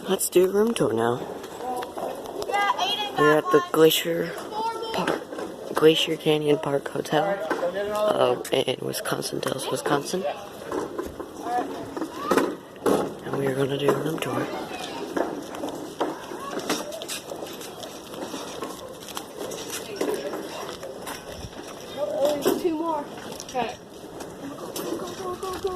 Let's do a room tour now. We're at the Glacier Canyon Park Hotel in Wisconsin Dells, Wisconsin. And we are going to do a room tour. There's two more. Okay. Go.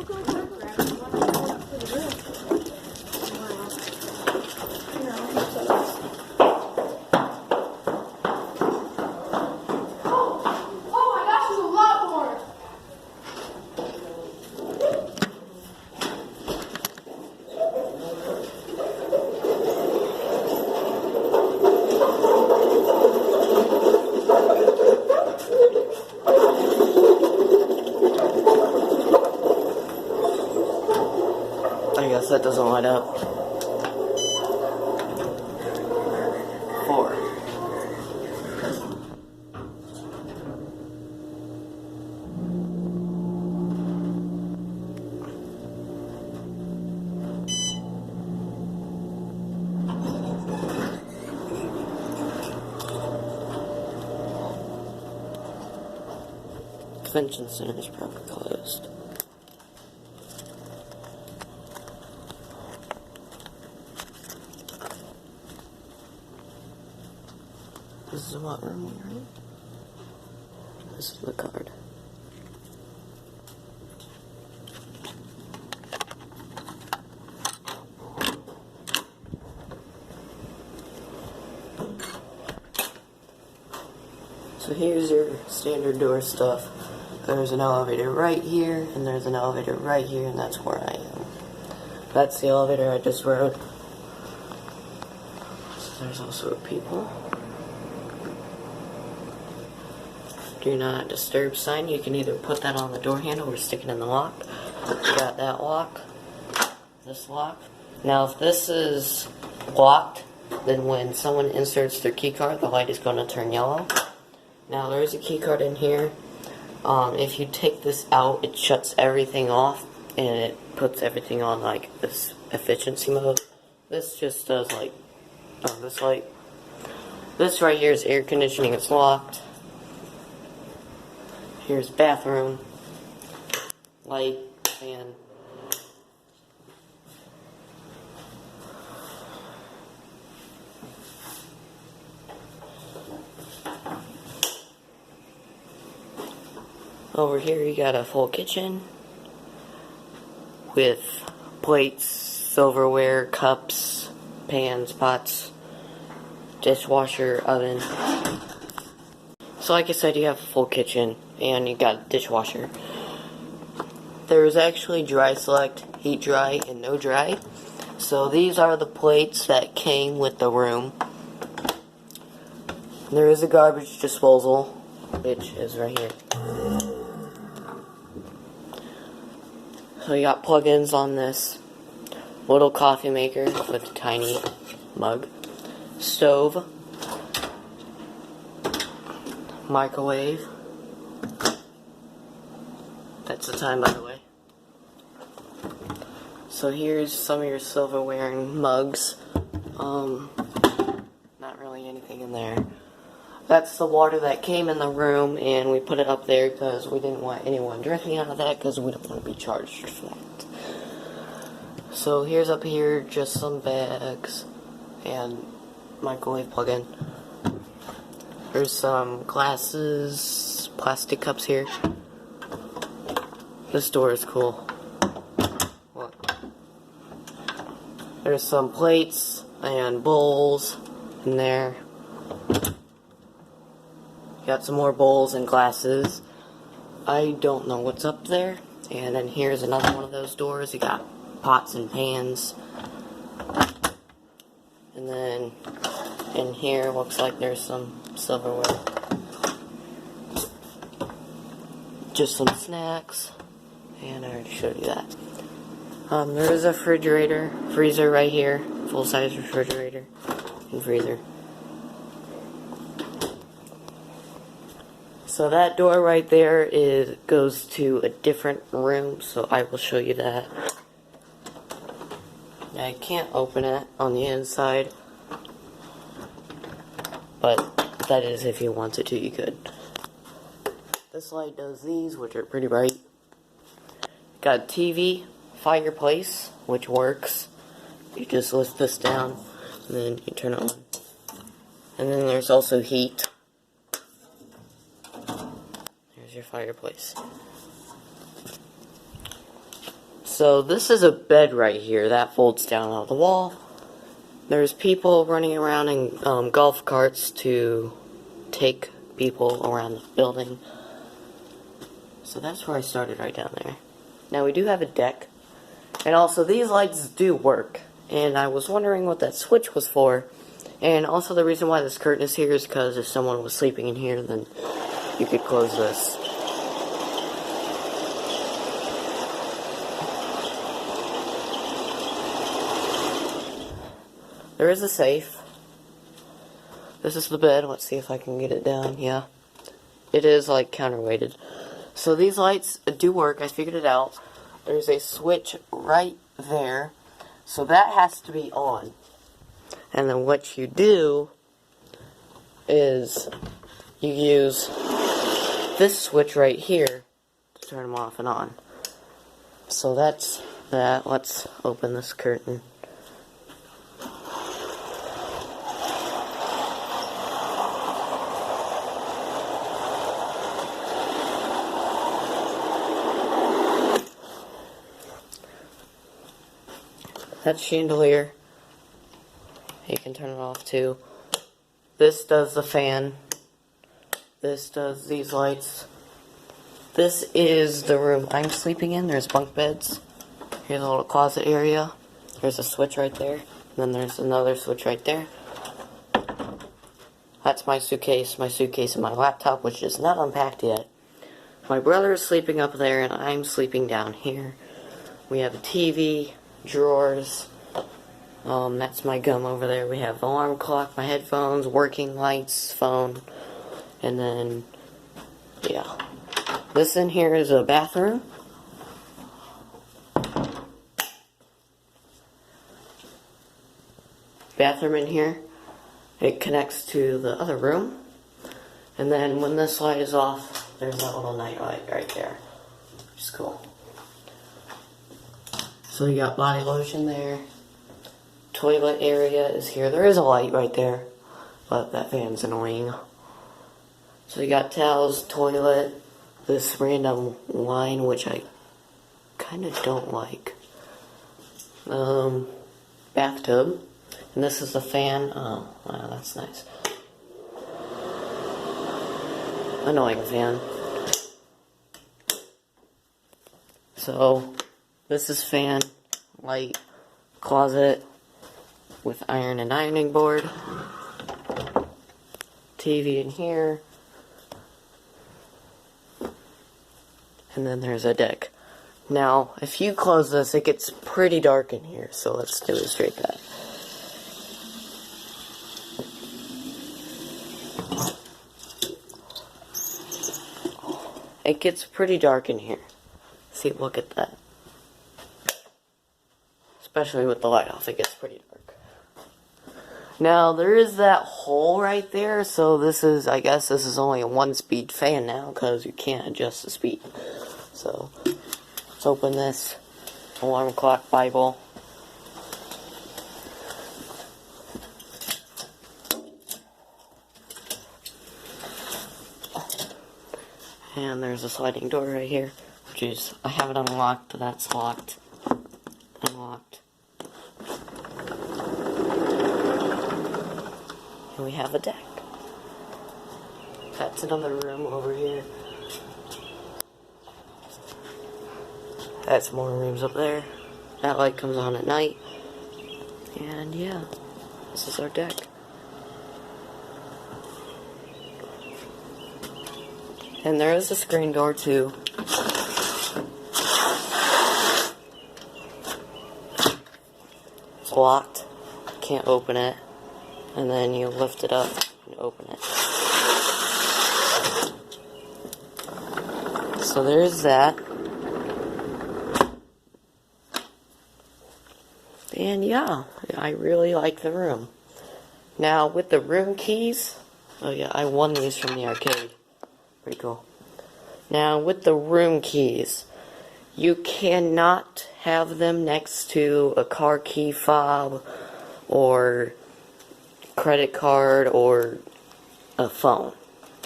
I guess that doesn't light up. 4. Convention Center is probably closed. This is what room we're in. This is the card. So here's your standard door stuff. There's an elevator right here, and there's an elevator right here, and that's where I am. That's the elevator I just rode. So there's also a people. Do not disturb sign. You can either put that on the door handle or stick it in the lock. You got that lock, this lock. Now if this is locked, then when someone inserts their key card, the light is going to turn yellow. Now there is a key card in here. If you take this out, it shuts everything off and it puts everything on like this efficiency mode. This just does like this light. This right here is air conditioning. It's locked. Here's bathroom, light, fan. Over here you got a full kitchen with plates, silverware, cups, pans, pots, dishwasher, oven. So like I said, you have a full kitchen and you got a dishwasher. There's actually dry select, heat dry, and no dry. So these are the plates that came with the room. There is a garbage disposal, which is right here. So you got plug-ins on this little coffee maker with a tiny mug, stove, microwave. That's the time, by the way. So here's some of your silverware and mugs. Not really anything in there. That's the water that came in the room, and we put it up there because we didn't want anyone drinking out of that because we don't want to be charged for that. So here's up here just some bags and microwave plug-in. There's some glasses, plastic cups here. This door is cool. Look. There's some plates and bowls in there. Got some more bowls and glasses. I don't know what's up there. And then here's another one of those doors. You got pots and pans. And then in here looks like there's some silverware. Just some snacks. And I already showed you that. There is a freezer right here. Full-size refrigerator and freezer. So that door right there goes to a different room, so I will show you that. Now you can't open it on the inside, but that is if you wanted to, you could. This light does these, which are pretty bright. Got TV, fireplace, which works. You just lift this down, and then you turn it on. And then there's also heat. There's your fireplace. So this is a bed right here that folds down on the wall. There's people running around in golf carts to take people around the building. So that's where I started, right down there. Now we do have a deck. And also these lights do work. And I was wondering what that switch was for. And also the reason why this curtain is here is because if someone was sleeping in here, then you could close this. There is a safe. This is the bed. Let's see if I can get it down. Yeah. It is like counterweighted. So these lights do work. I figured it out. There's a switch right there. So that has to be on. And then what you do is you use this switch right here to turn them off and on. So that's that. Let's open this curtain. That's chandelier. You can turn it off too. This does the fan. This does these lights. This is the room I'm sleeping in. There's bunk beds. Here's a little closet area. There's a switch right there. And then there's another switch right there. That's my suitcase and my laptop, which is not unpacked yet. My brother is sleeping up there and I'm sleeping down here. We have a TV, drawers. That's my gum over there. We have alarm clock, my headphones, working lights, phone, and then, yeah. This in here is a bathroom. Bathroom in here. It connects to the other room. And then when this light is off, there's that little night light right there. Which is cool. So you got body lotion there. Toilet area is here. There is a light right there, but that fan's annoying. So you got towels, toilet, this random line, which I kind of don't like. Bathtub. And this is the fan. Oh, wow, that's nice. Annoying fan. So, this is fan, light, closet with iron and ironing board. TV in here. And then there's a deck. Now, if you close this, it gets pretty dark in here, so let's demonstrate that. It gets pretty dark in here. See, look at that. Especially with the light off, it gets pretty dark. Now, there is that hole right there, so this is, I guess this is only a 1-speed fan now, because you can't adjust the speed. So, let's open this alarm clock Bible. And there's a sliding door right here, which is, I have it unlocked, that's locked, unlocked. And we have a deck. That's another room over here. That's more rooms up there. That light comes on at night. And yeah, this is our deck. And there is a screen door too. It's locked. Can't open it. And then you lift it up and open it. So there's that. And yeah, I really like the room. Now, with the room keys, oh yeah, I won these from the arcade. Pretty cool. Now, with the room keys, you cannot have them next to a car key fob or credit card or a phone.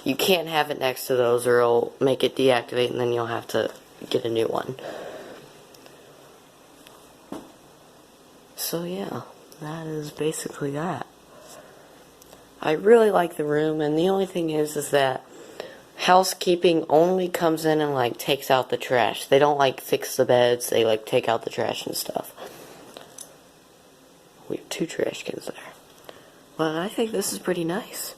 You can't have it next to those or it'll make it deactivate and then you'll have to get a new one. So yeah, that is basically that. I really like the room, and the only thing is that housekeeping only comes in and like takes out the trash. They don't like fix the beds, they like take out the trash and stuff. We have 2 trash cans there. But I think this is pretty nice.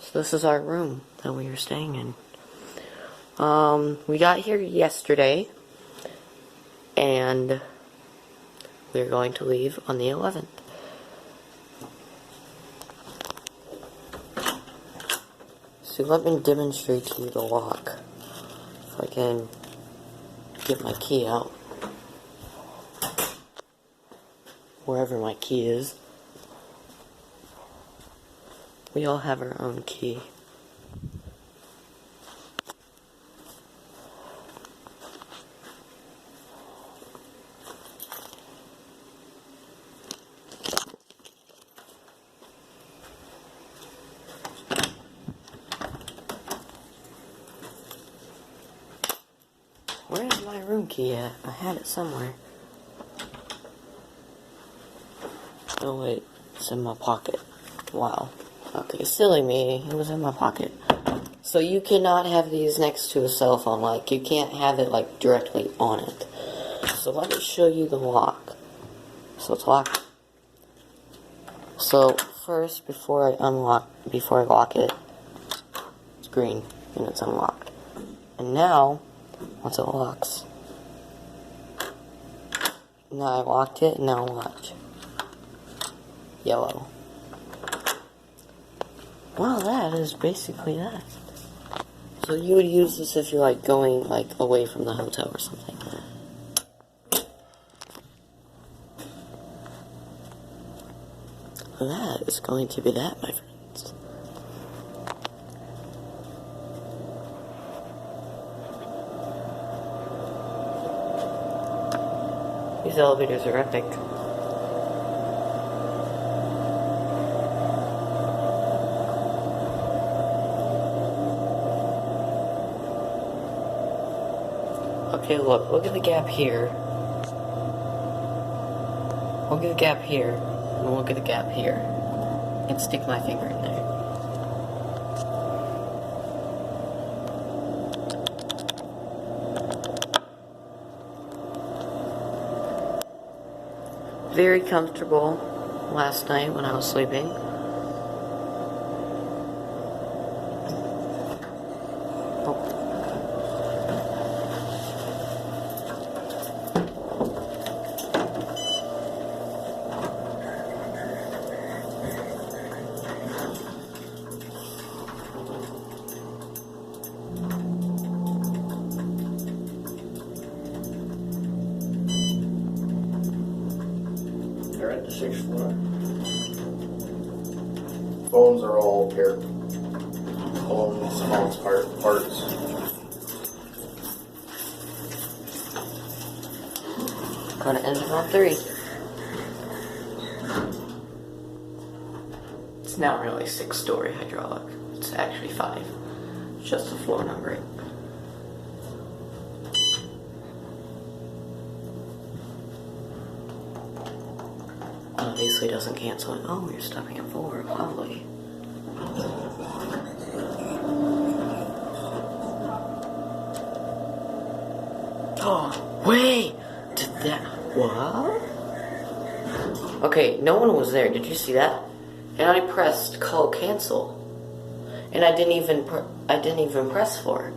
So this is our room that we are staying in. We got here yesterday, and we're going to leave on the 11th. So let me demonstrate to you the lock. If I can get my key out. Wherever my key is. We all have our own key. Where's my room key at? I had it somewhere. Oh wait, it's in my pocket. Wow. Okay, silly me. It was in my pocket. So you cannot have these next to a cell phone. Like, you can't have it, like, directly on it. So let me show you the lock. So it's locked. So, first, before I lock it, it's green, and it's unlocked. And now, once it locks, now I locked it, and now watch. Yellow. Well, that is basically that. So you would use this if you're like going like away from the hotel or something. That is going to be that, my friends. These elevators are epic. Okay, look at the gap here. Look at the gap here, and look at the gap here. And stick my finger in there. Very comfortable last night when I was sleeping. They're at the 6th floor. Phones are all paired. Phones, parts. Gonna engine on 3. It's not really 6-story hydraulic. It's actually 5. It's just the floor numbering. Obviously doesn't cancel it. Oh, you're stopping at 4. Lovely. Oh, wait! Did that... What? Okay, no one was there. Did you see that? And I pressed call cancel. And I didn't even press for it.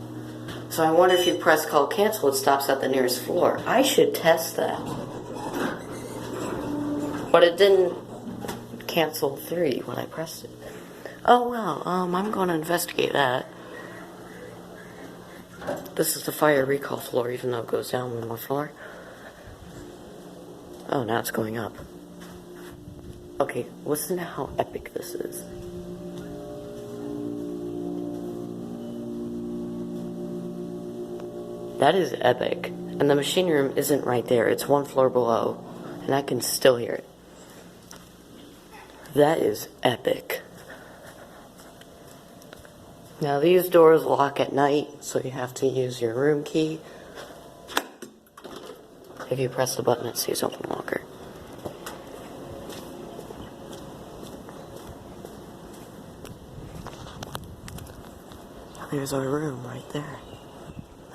So I wonder if you press call cancel, it stops at the nearest floor. I should test that. But it didn't cancel 3 when I pressed it. Oh well, I'm gonna investigate that. This is the fire recall floor, even though it goes down one more floor. Oh, now it's going up. Okay, listen to how epic this is. That is epic. And the machine room isn't right there. It's one floor below. And I can still hear it. That is epic. Now these doors lock at night, so you have to use your room key. If you press the button, it stays open longer. There's our room right there.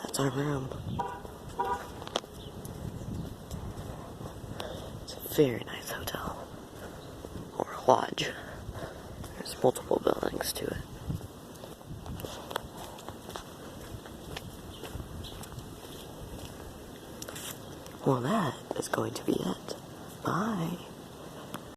That's our room. It's a very nice hotel. Or lodge. There's multiple buildings to it. Well, that is going to be it. Bye.